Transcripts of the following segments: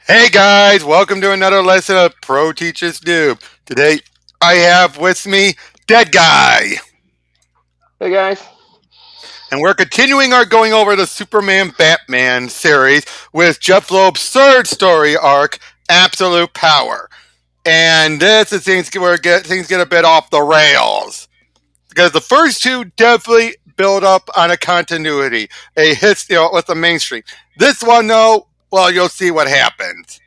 Hey guys, welcome to another lesson of Pro Teachers Noob. Today I have with me Dead Guy, Hey guys. and we're continuing our going over the Superman Batman series with Jeph Loeb's third story arc, Absolute Power. And this is things get a bit off the rails because the first two definitely build up on a continuity, a history with the mainstream. This one, though, well, you'll see what happens.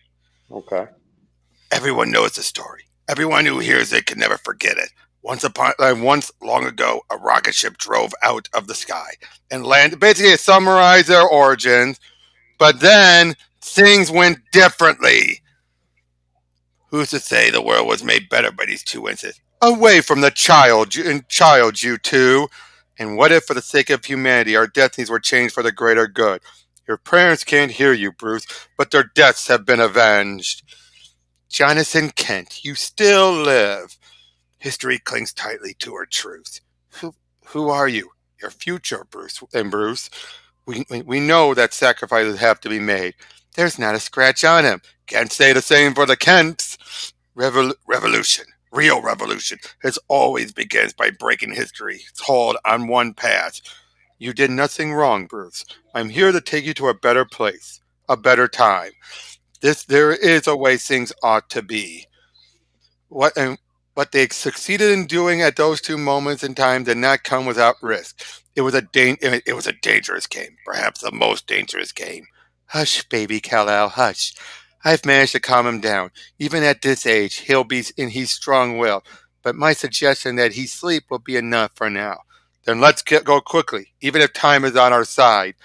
Okay. Everyone knows the story. Everyone who hears it can never forget it. Once long ago, a rocket ship drove out of the sky and landed. Basically, it summarized their origins, but then things went differently. Who's to say the world was made better by these two incidents? Away from the child, you two. And what if, for the sake of humanity, our destinies were changed for the greater good? Your parents can't hear you, Bruce, but their deaths have been avenged. Jonathan Kent, you still live. History clings tightly to her truth. Who are you? Your future, Bruce. And Bruce, we know that sacrifices have to be made. There's not a scratch on him. Can't say the same for the Kents. Revolution, real revolution, has always begins by breaking history's hold on one path. You did nothing wrong, Bruce. I'm here to take you to a better place, a better time. There is a way things ought to be. And what they succeeded in doing at those two moments in time did not come without risk. It was a dangerous game, perhaps the most dangerous game. Hush, baby Kal-El, hush. I've managed to calm him down. Even at this age, he's strong-willed. But my suggestion that he sleep will be enough for now. Then go quickly, even if time is on our side.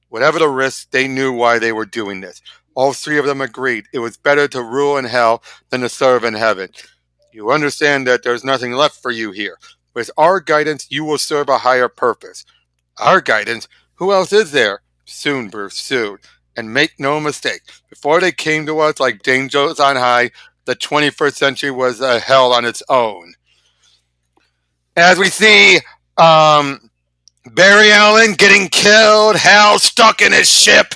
Whatever the risk, they knew why they were doing this. All three of them agreed it was better to rule in hell than to serve in heaven. You understand that there's nothing left for you here. With our guidance, you will serve a higher purpose. Our guidance? Who else is there? Soon, Bruce, soon. And make no mistake, before they came to us like angels on high, the 21st century was a hell on its own. As we see, Barry Allen getting killed, Hal stuck in his ship,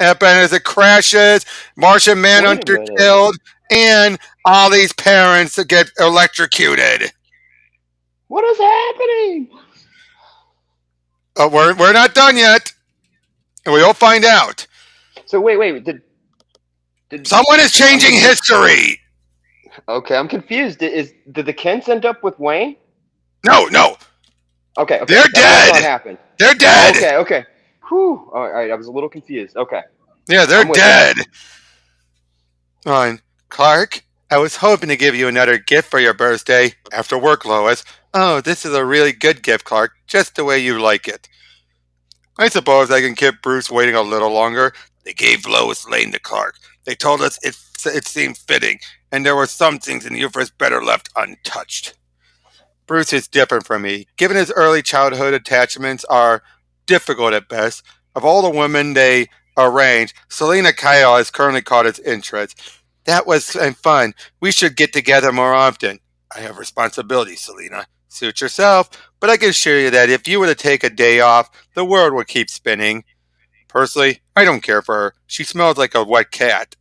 and as it crashes, Martian Wait a Manhunter minute. killed, and all these parents get electrocuted. What is happening? We're not done yet, and we'll find out. So wait. Did Someone is I'm changing confused. history. Okay, I'm confused. Did the Kents end up with Wayne? No, no, Okay. they're That's what I dead. thought happened. They're dead. Okay. Whew. All right. I was a little confused. Okay, Yeah, they're I'm with you. dead. On Clark, I was hoping to give you another gift for your birthday after work, Lois. Oh, this is a really good gift, Clark, just the way you like it. I suppose I can keep Bruce waiting a little longer. They gave Lois Lane to Clark. They told us it seemed fitting, and there were some things in the universe better left untouched. Bruce is different from me. Given his early childhood attachments are difficult at best, of all the women they arranged, Selena Kyle has currently caught his interest. That was fun. We should get together more often. I have responsibilities, Selena. Suit yourself, but I can assure you that if you were to take a day off, the world would keep spinning. Personally, I don't care for her. She smells like a wet cat.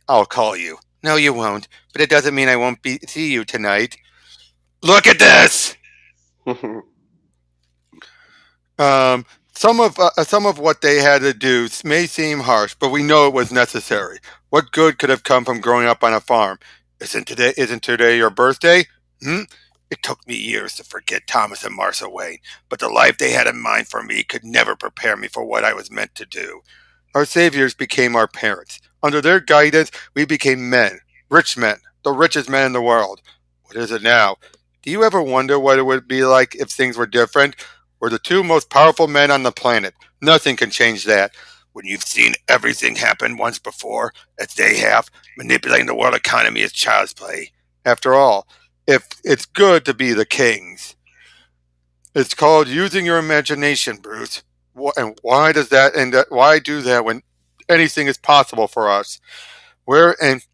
I'll call you. No, you won't, but it doesn't mean I won't see you tonight. Look at this! Um, some of what they had to do may seem harsh, but we know it was necessary. What good could have come from growing up on a farm? Isn't today your birthday? Hmm? It took me years to forget Thomas and Martha Wayne, but the life they had in mind for me could never prepare me for what I was meant to do. Our saviors became our parents. Under their guidance, we became men, rich men, the richest men in the world. What is it now? Do you ever wonder what it would be like if things were different? We're the two most powerful men on the planet. Nothing can change that. When you've seen everything happen once before, as they have, manipulating the world economy is child's play. After all, if it's good to be the kings, it's called using your imagination, Bruce. And why does that? And why do that when anything is possible for us? Where and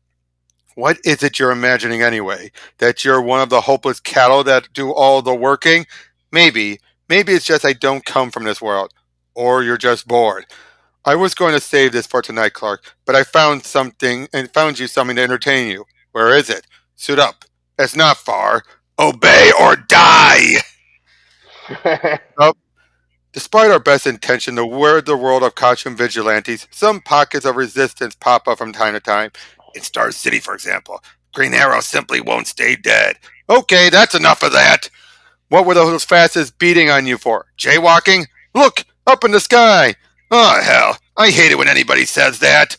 what is it you're imagining anyway? That you're one of the hopeless cattle that do all the working? Maybe. Maybe it's just I don't come from this world. Or you're just bored. I was going to save this for tonight, Clark, but I found something and found you something to entertain you. Where is it? Suit up. It's not far. Obey or die! Oh, despite our best intention to wear the world of costume vigilantes, some pockets of resistance pop up from time to time. In Star City, for example, Green Arrow simply won't stay dead. Okay, that's enough of that. What were those fascists beating on you for? Jaywalking? Look, up in the sky! Oh, hell, I hate it when anybody says that.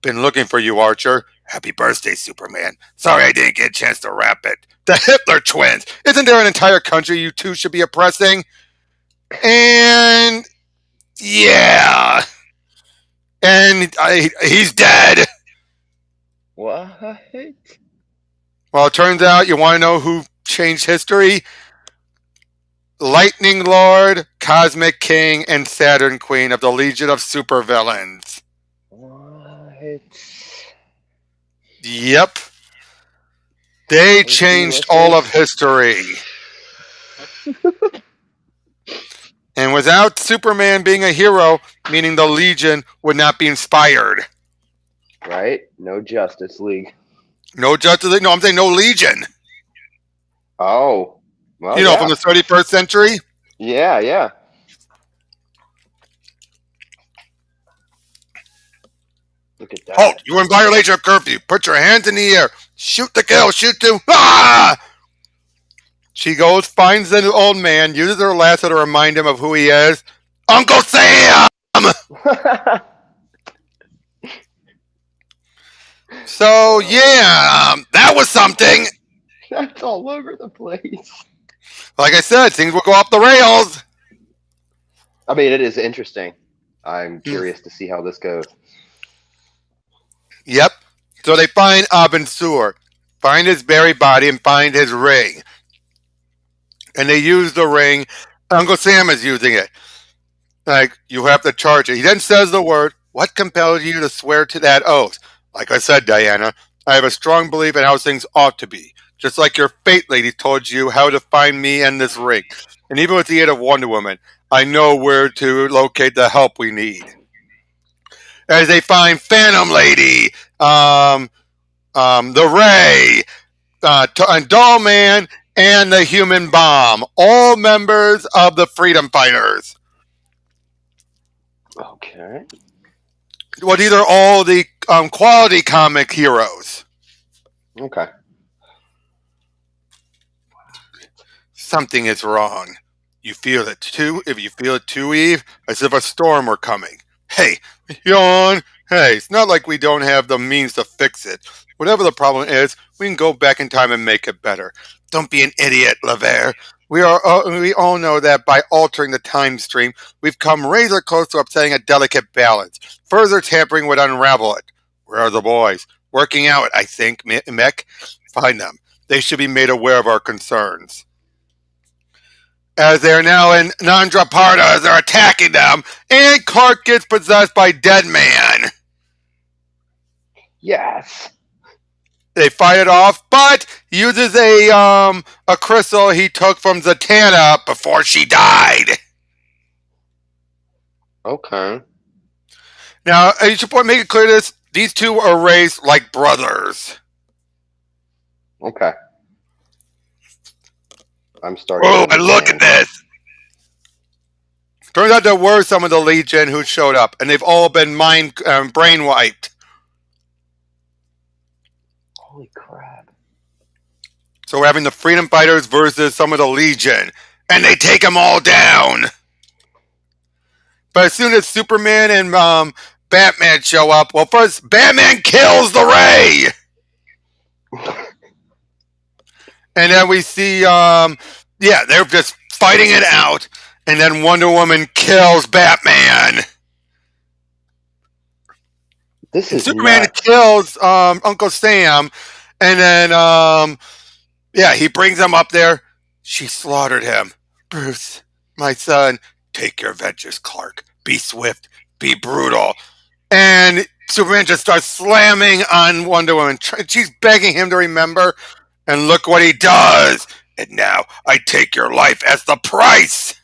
Been looking for you, Archer. Happy birthday, Superman. Sorry I didn't get a chance to rap it. The Hitler twins! Isn't there an entire country you two should be oppressing? And yeah, and he's dead. What? Well, it turns out you want to know who changed history? Lightning Lord, Cosmic King, and Saturn Queen of the Legion of Supervillains. What? Yep. They changed all of history. And without Superman being a hero, meaning the Legion would not be inspired. Right? No Justice League. No Justice League? No, I'm saying no Legion. Oh. Well, You know, from the 31st century? Yeah, yeah. Look at that. Halt! You are in violation of curfew. Put your hands in the air. Shoot to kill. Shoot to... Ah! She goes, finds the old man, uses her lasso to remind him of who he is. Uncle Sam! So, yeah, that was something. That's all over the place. Like I said, things will go off the rails. I mean, it is interesting. I'm curious to see how this goes. Yep. So they find Abin Sur, find his buried body, and find his ring. And they use the ring. Uncle Sam is using it. Like, you have to charge it. He then says the word, what compels you to swear to that oath? Like I said, Diana, I have a strong belief in how things ought to be. Just like your fate lady told you how to find me and this ring. And even with the aid of Wonder Woman, I know where to locate the help we need. As they find Phantom Lady, the Ray, and Doll Man, and the Human Bomb, all members of the Freedom Fighters. Okay. Well, these are all the quality comic heroes. Okay. Something is wrong. You feel it too? If you feel it too, Eve, as if a storm were coming. Hey, yawn. Hey, it's not like we don't have the means to fix it. Whatever the problem is, we can go back in time and make it better. Don't be an idiot, Lavere. We all know that by altering the time stream, we've come razor close to upsetting a delicate balance. Further tampering would unravel it. Where are the boys? Working out, I think, Mick. Find them. They should be made aware of our concerns. As they're now in Nandraparta, as they're attacking them, and Clark gets possessed by Dead Man. Yes. They fight it off, but uses a crystal he took from Zatanna before she died. Okay. Now, you should make it clear this: these two are raised like brothers. Okay. I'm starting. Oh, and look at this! Turns out there were some of the Legion who showed up, and they've all been brain wiped. Holy crap. So we're having the Freedom Fighters versus some of the Legion, and they take them all down. But as soon as Superman and Batman show up, well, first, Batman kills the Ray! And then we see, they're just fighting it out, and then Wonder Woman kills Batman. Superman kills Uncle Sam, and then he brings him up there. She slaughtered him. Bruce, my son, take your vengeance, Clark. Be swift, be brutal. And Superman just starts slamming on Wonder Woman. She's begging him to remember, and look what he does. And now I take your life as the price.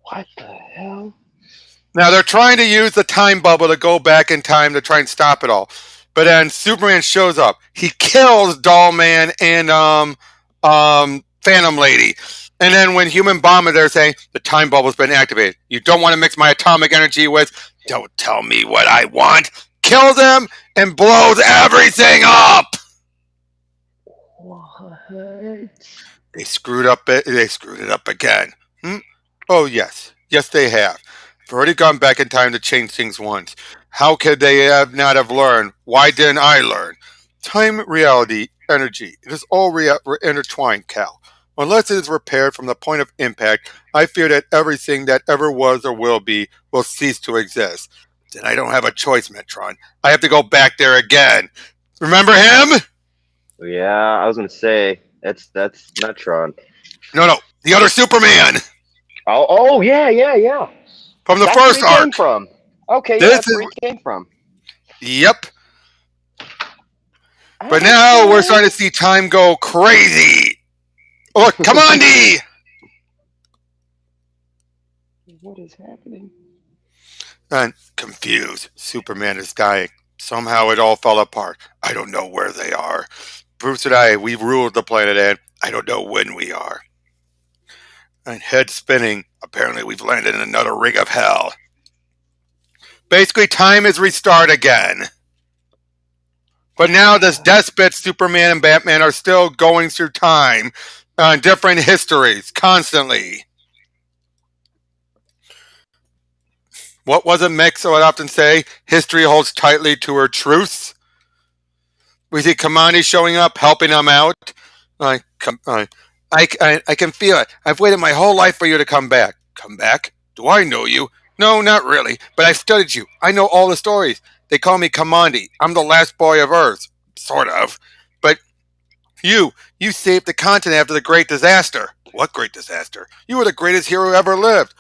What the hell? Now they're trying to use the time bubble to go back in time to try and stop it all. But then Superman shows up. He kills Doll Man and Phantom Lady. And then when Human Bomb is there saying the time bubble's been activated, you don't want to mix my atomic energy with. Don't tell me what I want. Kills him and blows everything up. What? They screwed up. They screwed it up again. Oh yes, yes they have. They've already gone back in time to change things once. How could they have not have learned? Why didn't I learn? Time, reality, energy. It is all intertwined, Cal. Unless it is repaired from the point of impact, I fear that everything that ever was or will be will cease to exist. Then I don't have a choice, Metron. I have to go back there again. Remember him? Yeah, I was gonna say that's Metron. No, the other Superman Oh, yeah. from the That's where first he came arc. from. Okay, yeah, This that's is where he came from. yep. But now we're starting to see time go crazy. Oh, look, Kamandi! What is happening? And confused. Superman is dying. Somehow it all fell apart. I don't know where they are. Bruce and I, we ruled the planet, and I don't know when we are. And head spinning. Apparently, we've landed in another ring of hell. Basically, time is restart again. But now, this despot, Superman and Batman are still going through time on different histories constantly. What was it Mick would often say? History holds tightly to her truths. We see Kamandi showing up, helping them out. I can feel it. I've waited my whole life for you to come back. Come back? Do I know you? No, not really. But I've studied you. I know all the stories. They call me Kamandi. I'm the last boy of Earth. Sort of. But you saved the continent after the great disaster. What great disaster? You were the greatest hero who ever lived.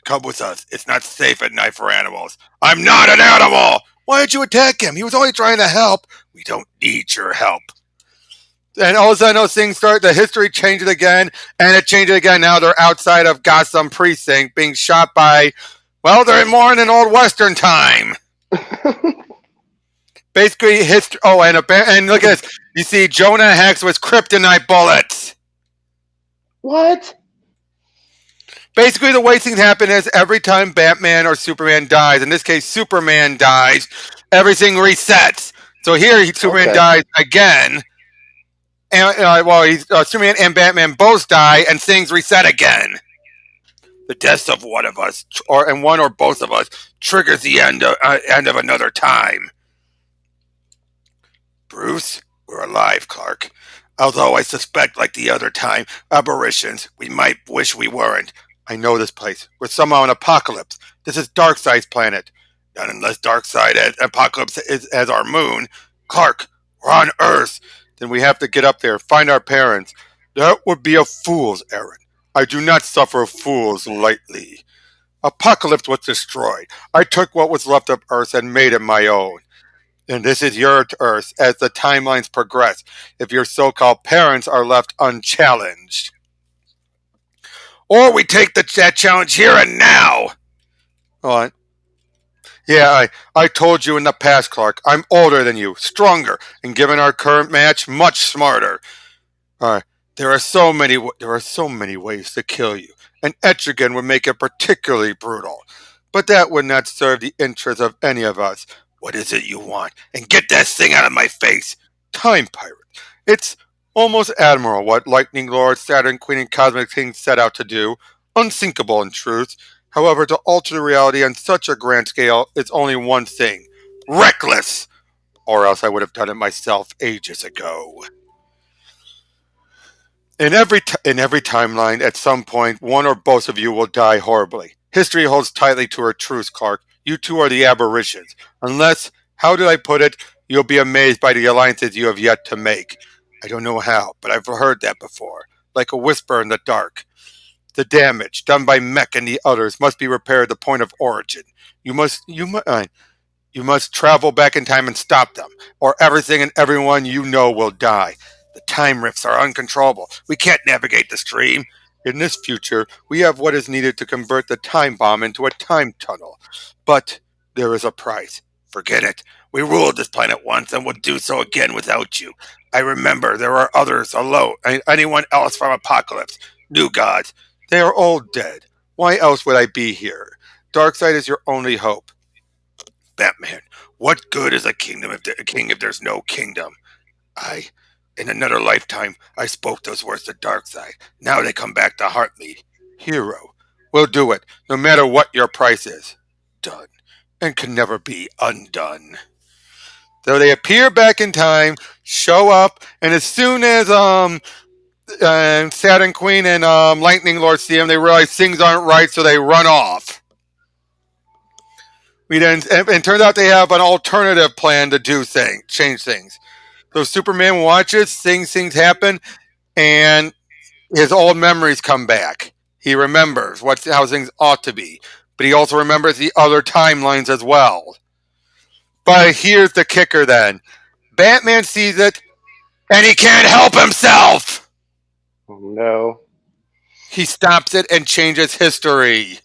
Come with us. It's not safe at night for animals. I'm not an animal! Why did you attack him? He was only trying to help. We don't need your help. And all of a sudden, those things start, the history changes again, and it changes again. Now they're outside of Gotham Precinct being shot by, well, they're more in an old Western time. Basically, history. Oh, and look at this. You see Jonah Hex with kryptonite bullets. What? Basically, the way things happen is every time Batman or Superman dies, in this case, Superman dies, everything resets. So here, Superman dies again. And Superman and Batman both die, and things reset again. The death of one of us, and one or both of us, triggers the end of another time. Bruce, we're alive, Clark. Although I suspect, like the other time, aberrations, we might wish we weren't. I know this place. We're somehow an apocalypse. This is Darkseid's planet. Not unless Darkseid Apocalypse is as our moon. Clark, we're on Earth. Then we have to get up there, find our parents. That would be a fool's errand. I do not suffer fools lightly. Apocalypse was destroyed. I took what was left of Earth and made it my own. And this is your Earth as the timelines progress, if your so-called parents are left unchallenged. Or we take that challenge here and now. Oh, yeah, I told you in the past, Clark. I'm older than you, stronger, and given our current match, much smarter. There are so many ways to kill you, and Etrigan would make it particularly brutal. But that would not serve the interests of any of us. What is it you want? And get that thing out of my face! Time pirate. It's almost admirable what Lightning Lord, Saturn Queen, and Cosmic King set out to do. Unsinkable in truth. However, to alter the reality on such a grand scale is only one thing. Reckless! Or else I would have done it myself ages ago. In every timeline, at some point, one or both of you will die horribly. History holds tightly to her truths, Clark. You two are the aberrations. Unless, how did I put it, you'll be amazed by the alliances you have yet to make. I don't know how, but I've heard that before. Like a whisper in the dark. The damage done by Mech and the others must be repaired at the point of origin. You must travel back in time and stop them, or everything and everyone you know will die. The time rifts are uncontrollable. We can't navigate the stream. In this future, we have what is needed to convert the time bomb into a time tunnel. But there is a price. Forget it. We ruled this planet once and will do so again without you. I remember there are others alone, anyone else from Apocalypse. New gods. They are all dead. Why else would I be here? Darkseid is your only hope. Batman, what good is a king if there's no kingdom? I, in another lifetime, I spoke those words to Darkseid. Now they come back to haunt me. Hero, we'll do it, no matter what your price is. Done, and can never be undone. So they appear back in time, show up, and as soon as Saturn Queen and Lightning Lord see them, they realize things aren't right, so they run off. We then and it turns out they have an alternative plan to change things. So Superman watches, things happen, and his old memories come back. He remembers how things ought to be, but he also remembers the other timelines as well. But here's the kicker then. Batman sees it, and he can't help himself! Oh, no. He stops it and changes history.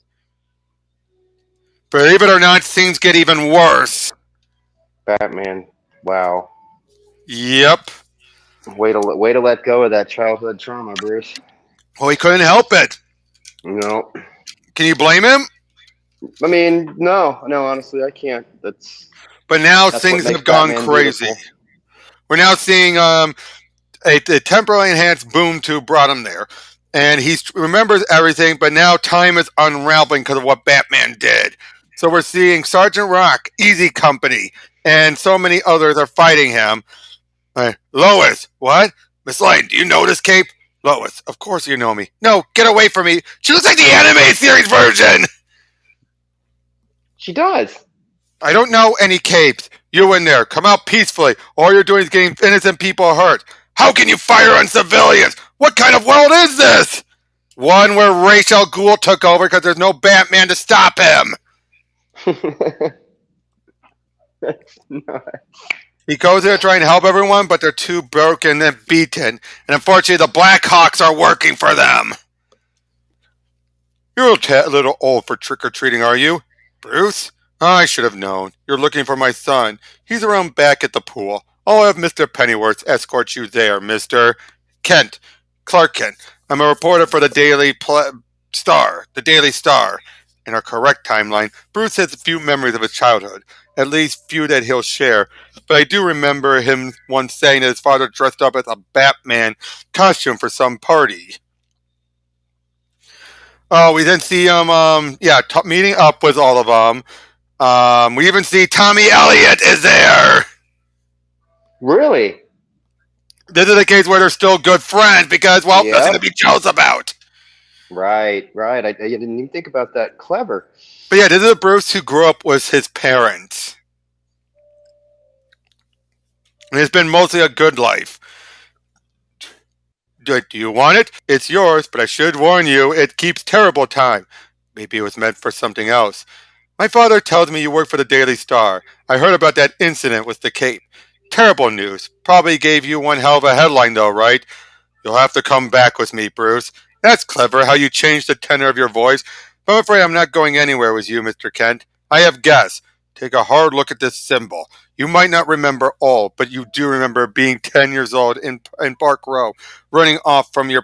Believe it or not, things get even worse. Batman. Wow. Yep. Way to let go of that childhood trauma, Bruce. Well, he couldn't help it. No. Can you blame him? I mean, no, honestly, I can't. But now That's things what have makes gone Batman crazy. beautiful. We're now seeing a temporarily enhanced boom tube brought him there. And he remembers everything, but now time is unraveling because of what Batman did. So we're seeing Sergeant Rock, Easy Company, and so many others are fighting him. Lois, what? Miss Lane, do you know this cape? Lois, of course you know me. No, get away from me. She looks like the anime series version. She does. I don't know any capes. You in there, come out peacefully. All you're doing is getting innocent people hurt. How can you fire on civilians? What kind of world is this? One where Ra's al Ghul took over because there's no Batman to stop him. That's not. He goes there to try and help everyone, but they're too broken and beaten. And unfortunately, the Blackhawks are working for them. You're a little old for trick-or-treating, are you? Bruce? I should have known. You're looking for my son. He's around back at the pool. I'll have Mr. Pennyworth escort you there, Mr. Kent. Clark Kent. I'm a reporter for the Daily Star. The Daily Star. In our correct timeline, Bruce has a few memories of his childhood. At least few that he'll share. But I do remember him once saying that his father dressed up as a Batman costume for some party. Oh, we then see him, meeting up with all of them. We even see Tommy Elliott is there. Really? This is the case where they're still good friends because, well, Yep. nothing to be jealous about. Right. I didn't even think about that. Clever. But yeah, this is a Bruce who grew up with his parents. And it's been mostly a good life. Do you want it? It's yours, but I should warn you, it keeps terrible time. Maybe it was meant for something else. My father tells me you work for the Daily Star. I heard about that incident with the cape. Terrible news. Probably gave you one hell of a headline though, right? You'll have to come back with me, Bruce. That's clever, how you changed the tenor of your voice. But I'm afraid I'm not going anywhere with you, Mr. Kent. I have guests. Take a hard look at this symbol. You might not remember all, but you do remember being 10 years old in Park Row, running off from your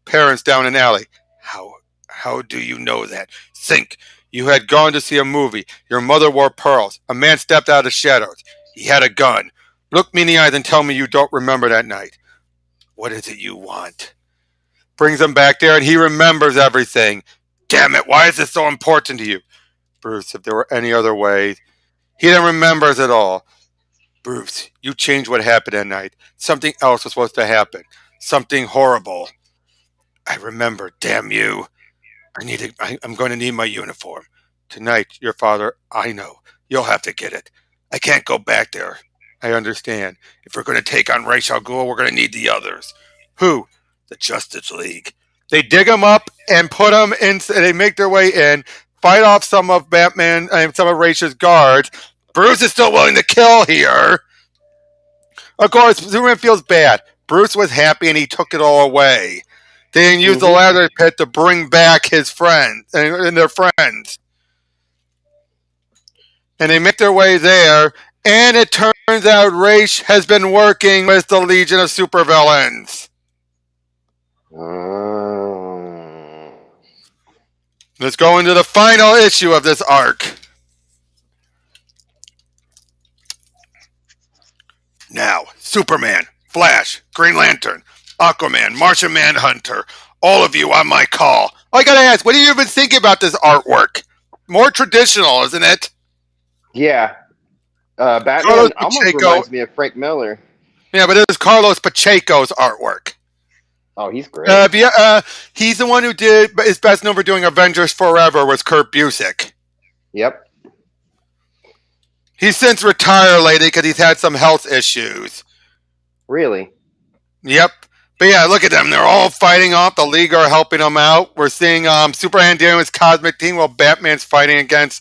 parents down an alley. How do you know that? Think. You had gone to see a movie. Your mother wore pearls. A man stepped out of the shadows. He had a gun. Look me in the eyes and tell me you don't remember that night. What is it you want? Brings him back there and he remembers everything. Damn it, why is this so important to you? Bruce, if there were any other way. He then remembers it all. Bruce, you changed what happened that night. Something else was supposed to happen. Something horrible. I remember, damn you. I'm going to need my uniform. Tonight, your father, I know. You'll have to get it. I can't go back there. I understand. If we're going to take on Ra's al Ghul, we're going to need the others. Who? The Justice League. They dig him up and put him in. They make their way in, fight off some of Batman and some of Ra's guards. Bruce is still willing to kill here. Of course, Superman feels bad. Bruce was happy and he took it all away. They didn't use the Mm-hmm. ladder pit to bring back his friends and their friends. And they make their way there, and it turns out Raish has been working with the Legion of Supervillains. Let's go into the final issue of this arc. Now, Superman, Flash, Green Lantern, Aquaman, Martian Manhunter, all of you on my call. I gotta ask, what do you even think about this artwork? More traditional, isn't it? Yeah. Carlos Batman almost Pacheco. reminds me of Frank Miller. Yeah, but it is Carlos Pacheco's artwork. Oh, he's great. He's the one who is best known for doing Avengers Forever with Kurt Busiek. Yep. He's since retired lately because he's had some health issues. Really? Yep. But yeah, look at them. They're all fighting off. The League are helping them out. We're seeing Superman dealing with Cosmic Team while Batman's fighting against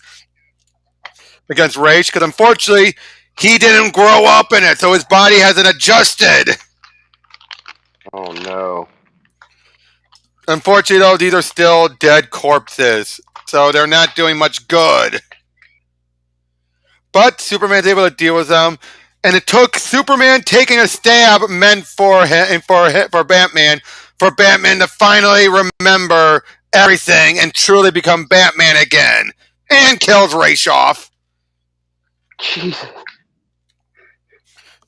Rage. Because unfortunately, he didn't grow up in it, so his body hasn't adjusted. Oh, no. Unfortunately, though, these are still dead corpses, so they're not doing much good. But Superman's able to deal with them, and it took Superman taking a stab meant for Batman to finally remember everything and truly become Batman again, and kills Raish off. Jesus.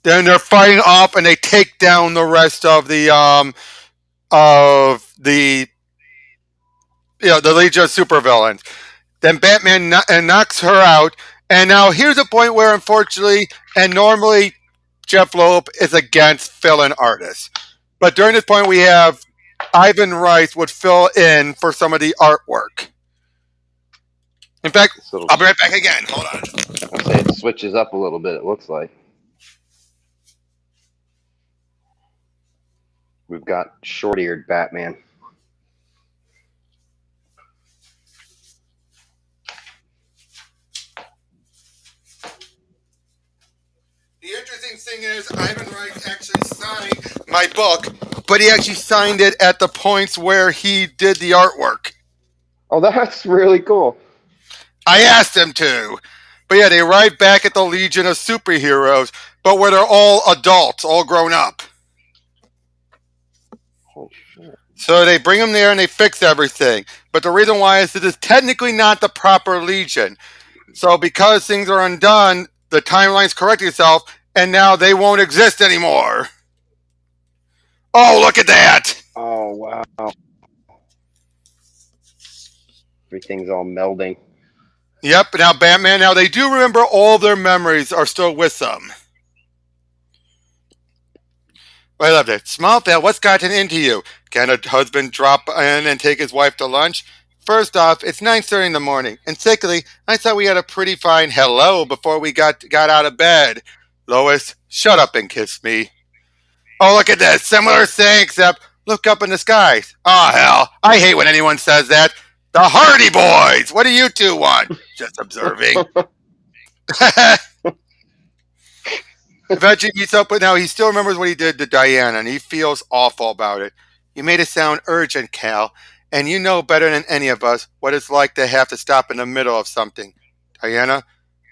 Then they're fighting off, and they take down the rest of the Legion of Supervillains. Then Batman knocks her out. And now here's a point where, unfortunately, and normally Jeph Loeb is against fill-in artists. But during this point, we have Ivan Rice would fill in for some of the artwork. In fact, I'll be right back again. Hold on. I'll say it switches up a little bit, it looks like. We've got short-eared Batman. The interesting thing is, Ivan Rice actually signed my book, but he actually signed it at the points where he did the artwork. Oh, that's really cool. I asked him to. But yeah, they arrive back at the Legion of Superheroes, but where they're all adults, all grown up. Oh, shit. So they bring them there and they fix everything. But the reason why is this is technically not the proper Legion. So because things are undone, the timeline's correcting itself, and now they won't exist anymore. Oh, look at that! Oh, wow. Everything's all melding. Yep, now Batman, now they do remember all their memories are still with them. I loved it. Smallville, what's gotten into you? Can a husband drop in and take his wife to lunch? First off, it's 9:30 in the morning. And secondly, I thought we had a pretty fine hello before we got out of bed. Lois, shut up and kiss me. Oh, look at this. Similar thing, except look up in the sky. Oh, hell. I hate when anyone says that. The Hardy Boys! What do you two want? Just observing. Eventually meets up with now. He still remembers what he did to Diana, and he feels awful about it. You made it sound urgent, Cal, and you know better than any of us what it's like to have to stop in the middle of something. Diana,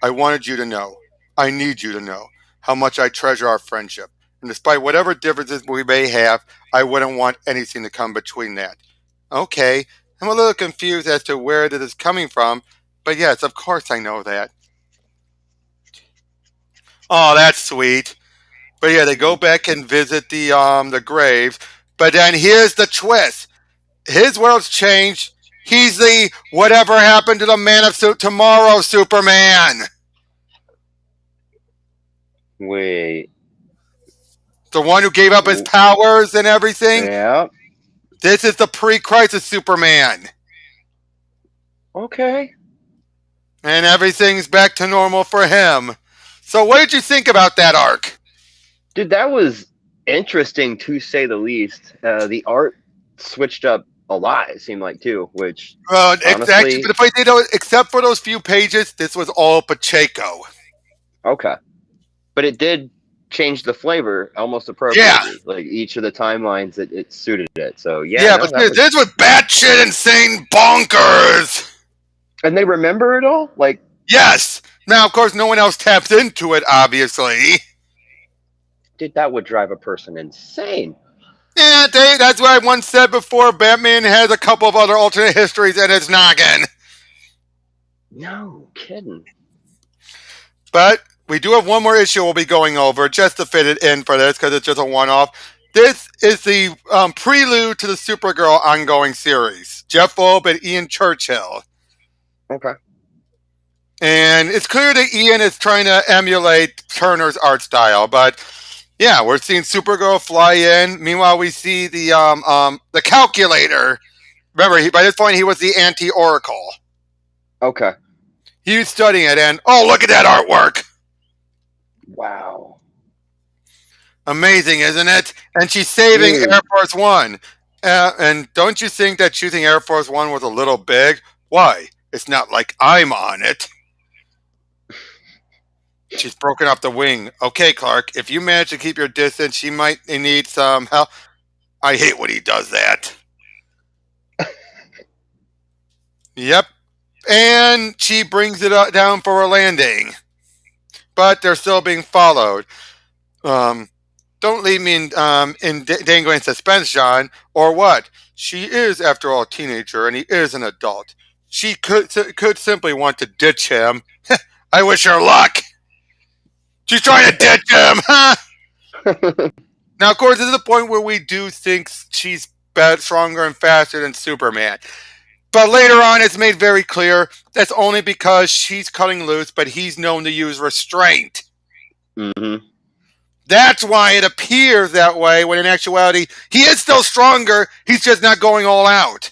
I wanted you to know, I need you to know, how much I treasure our friendship. And despite whatever differences we may have, I wouldn't want anything to come between that. Okay, I'm a little confused as to where this is coming from, but yes, of course I know that. Oh, that's sweet. But yeah, they go back and visit the graves. But then here's the twist: his world's changed. He's the whatever happened to the Man of Tomorrow Superman. Wait. The one who gave up his powers and everything. Yeah. This is the pre-crisis Superman. Okay. And everything's back to normal for him. So what did you think about that arc? Dude, that was interesting to say the least. The art switched up a lot, it seemed like, too, which Exactly. But if I did, except for those few pages, this was all Pacheco. Okay. But it did changed the flavor almost Yeah, appropriately. Like each of the timelines, it suited it. So yeah, yeah, no, but that was. this was batshit insane bonkers. And they remember it all. Like, Yes. Now, of course, no one else taps into it, obviously. dude, that would drive a person insane. Yeah, Dave, that's what I once said before. Batman has a couple of other alternate histories in its noggin. No kidding. But we do have one more issue we'll be going over just to fit it in for this because it's just a one-off. This is the prelude to the Supergirl ongoing series. Jeph Loeb and Ian Churchill. Okay. And it's clear that Ian is trying to emulate Turner's art style, but yeah, we're seeing Supergirl fly in. Meanwhile, we see the calculator. Remember, by this point, he was the anti-Oracle. Okay. He was studying it, and oh, look at that artwork! Wow. Amazing, isn't it? And she's saving Dude. Air Force One. And don't you think that choosing Air Force One was a little big? Why? It's not like I'm on it. She's broken up the wing. Okay, Clark, if you manage to keep your distance, she might need some help. I hate when he does that. Yep. And she brings it down for a landing. But they're still being followed. Don't leave me in dangling suspense, John. Or what? She is, after all, a teenager, and he is an adult. She could simply want to ditch him. I wish her luck. She's trying to ditch him. Now, of course, this is the point where we do think she's better, stronger, and faster than Superman. But later on, it's made very clear that's only because she's cutting loose, but he's known to use restraint. Mm-hmm. That's why it appears that way, when in actuality, he is still stronger, he's just not going all out.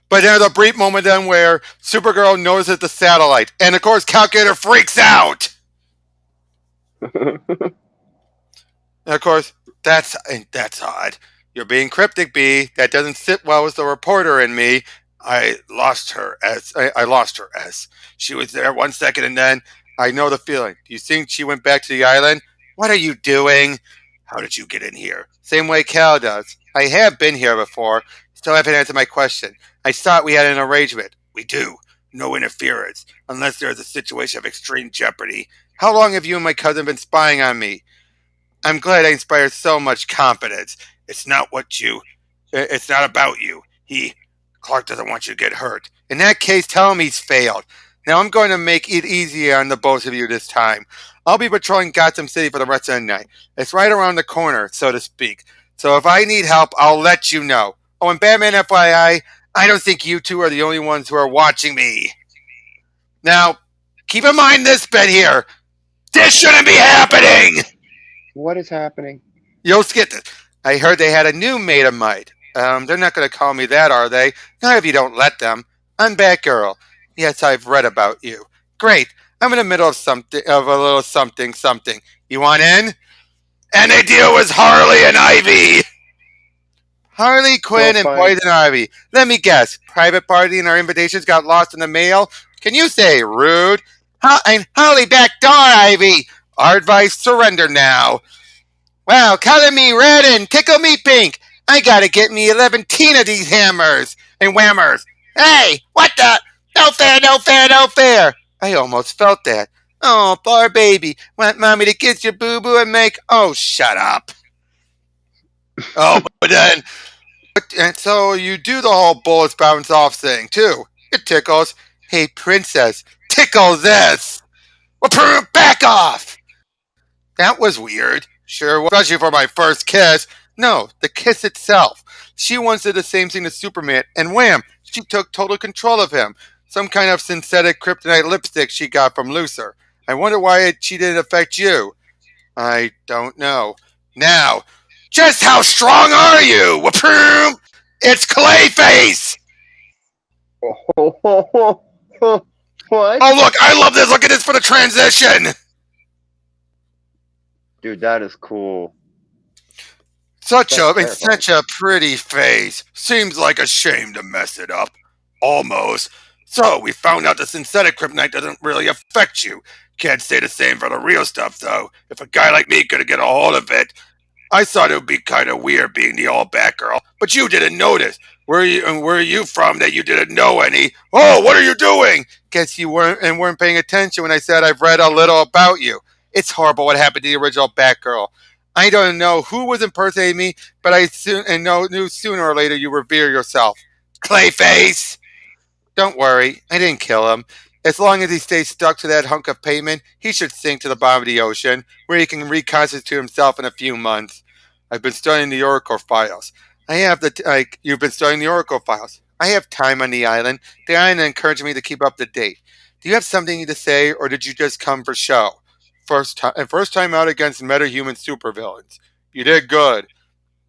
But there's a brief moment then where Supergirl notices the satellite, and of course, Calculator freaks out. And of course, that's odd. You're being cryptic, B. That doesn't sit well with the reporter in me. I lost her as. She was there 1 second, and then I know the feeling. Do you think she went back to the island? What are you doing? How did you get in here? Same way Cal does. I have been here before. Still haven't answered my question. I thought we had an arrangement. We do. No interference, unless there is a situation of extreme jeopardy. How long have you and my cousin been spying on me? I'm glad I inspired so much confidence. It's not about you. Clark doesn't want you to get hurt. In that case, tell him he's failed. Now I'm going to make it easier on the both of you this time. I'll be patrolling Gotham City for the rest of the night. It's right around the corner, so to speak. So if I need help, I'll let you know. Oh, and Batman FYI, I don't think you two are the only ones who are watching me. Now, keep in mind this bit here. This shouldn't be happening! What is happening? You'll skip this. I heard they had a new maid of might. They're not going to call me that, are they? Not if you don't let them. I'm Batgirl. Yes, I've read about you. Great. I'm in the middle of a little something. You want in? And they deal with Harley and Ivy. Harley Quinn and Poison Ivy. Let me guess. Private party and our invitations got lost in the mail? Can you say rude? Harley, backdoor Ivy. Our advice, surrender now. Wow, color me red and tickle me pink. I gotta get me 11 of these hammers and whammers. Hey, what the? No fair, no fair, no fair. I almost felt that. Oh, poor baby. Want mommy to kiss your boo-boo and make... Oh, shut up. Oh, but then... And so you do the whole bullets bounce off thing, too. It tickles. Hey, princess, tickle this. Well, back off. That was weird. Sure, especially for my first kiss. No, the kiss itself. She wanted the same thing as Superman, and wham, she took total control of him. Some kind of synthetic kryptonite lipstick she got from Lucer. I wonder why she didn't affect you. I don't know. Now, just how strong are you? It's Clayface! What? Oh, look, I love this. Look at this for the transition. Dude, that is cool. Such a pretty face. Seems like a shame to mess it up. Almost. So we found out the synthetic kryptonite doesn't really affect you. Can't say the same for the real stuff, though. If a guy like me could get a hold of it, I thought it would be kind of weird being the all Batgirl, but you didn't notice. Where are you from that you didn't know any? Oh, what are you doing? Guess you weren't paying attention when I said I've read a little about you. It's horrible what happened to the original Batgirl. I don't know who was impersonating me, but knew sooner or later you revere yourself. Clayface! Don't worry, I didn't kill him. As long as he stays stuck to that hunk of pavement, he should sink to the bottom of the ocean, where he can reconstitute himself in a few months. I've been studying the Oracle files. You've been studying the Oracle files. I have time on the island. The island encouraged me to keep up to date. Do you have something to say, or did you just come for show? First time out against metahuman supervillains. You did good.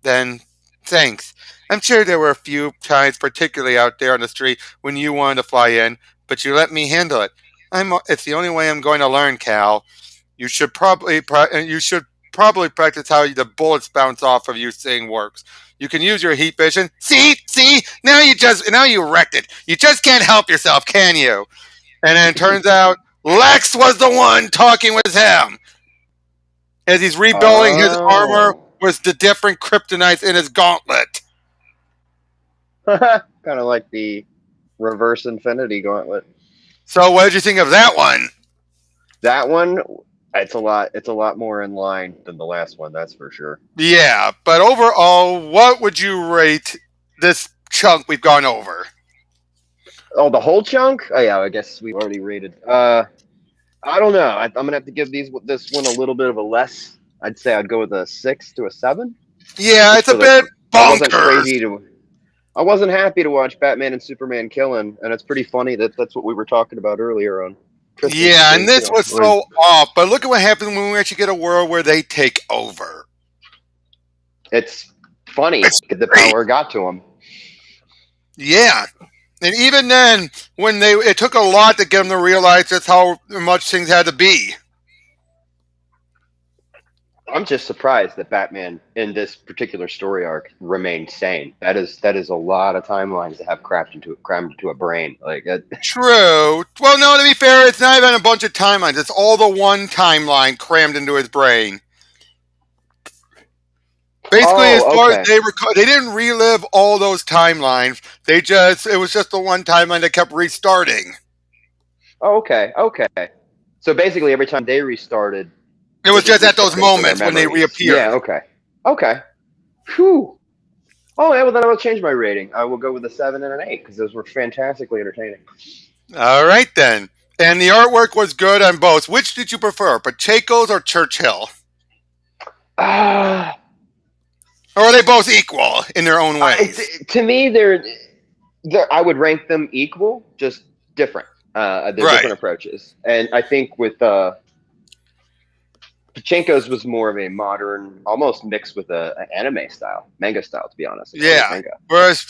Then, thanks. I'm sure there were a few times, particularly out there on the street, when you wanted to fly in, but you let me handle it. It's the only way I'm going to learn, Cal. You should probably practice how the bullets bounce off of you thing works. You can use your heat vision. See, now you wrecked it. You just can't help yourself, can you? And then it turns out Lex was the one talking with him as he's rebuilding his armor Oh. with the different kryptonites in his gauntlet. Kind of like the reverse Infinity Gauntlet. So, what did you think of that one? That one, it's a lot more in line than the last one, that's for sure. Yeah, but overall, what would you rate this chunk we've gone over? Oh, the whole chunk? Oh yeah, I guess we've already rated. I don't know. I'm gonna have to give this one a little bit of a less. I'd say I'd go with a 6 to a 7. Yeah, Just it's a for bit I wasn't bonkers. crazy to. I wasn't happy to watch Batman and Superman killing, and it's pretty funny that that's what we were talking about earlier on Christmas and Yeah, and things. this was so off, but look at what happens when we actually get a world where they take over. It's funny It's that the great. power got to him. Yeah. And even then, it took a lot to get them to realize just how much things had to be. I'm just surprised that Batman in this particular story arc remained sane. That is a lot of timelines to have crammed into a brain. Like True. Well, no, to be fair, it's not even a bunch of timelines. It's all the one timeline crammed into his brain. Basically, as far as they didn't relive all those timelines. It was just the one timeline that kept restarting. Okay. So basically, every time they restarted, It was just at those restarted for their moments when they memories. reappeared. Yeah. Okay. Whew. Oh yeah. Well, then I will change my rating. I will go with a 7 and an 8 because those were fantastically entertaining. All right, then. And the artwork was good on both. Which did you prefer, Pacheco's or Churchill? Or are they both equal in their own ways? To me, I would rank them equal, just different. They're different approaches, and I think with Pachenko's was more of a modern, almost mixed with an anime style, manga style, to be honest. Yeah. Whereas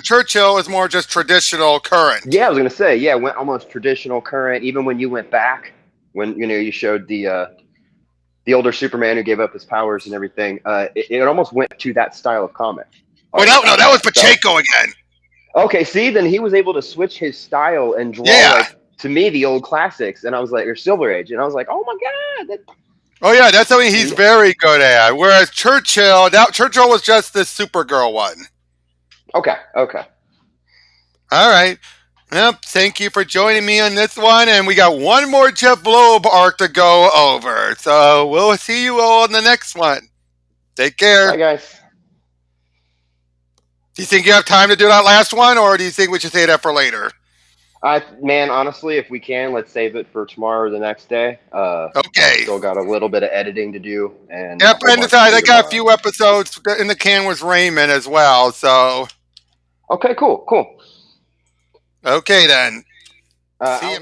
Churchill is more just traditional current. Yeah, I was gonna say, yeah, went almost traditional current. Even when you went back, when you showed the older Superman who gave up his powers and everything, it almost went to that style of comic. Well, no, that was Pacheco again. Okay, see, then he was able to switch his style and draw, like, to me, the old classics, and I was like, or Silver Age, and I was like, oh my god. Oh yeah, that's something he's very good at. Whereas Churchill was just the Supergirl one. Okay. All right. Well, thank you for joining me on this one, and we got one more Jeph Loeb arc to go over. So we'll see you all in the next one. Take care. Bye, guys. Do you think you have time to do that last one, or do you think we should save that for later? Man, honestly, if we can, let's save it for tomorrow or the next day. Okay. Still got a little bit of editing to do, and yep. And besides, I got a few episodes in the can with Raymond as well. So. Okay. Cool. Okay then. See you.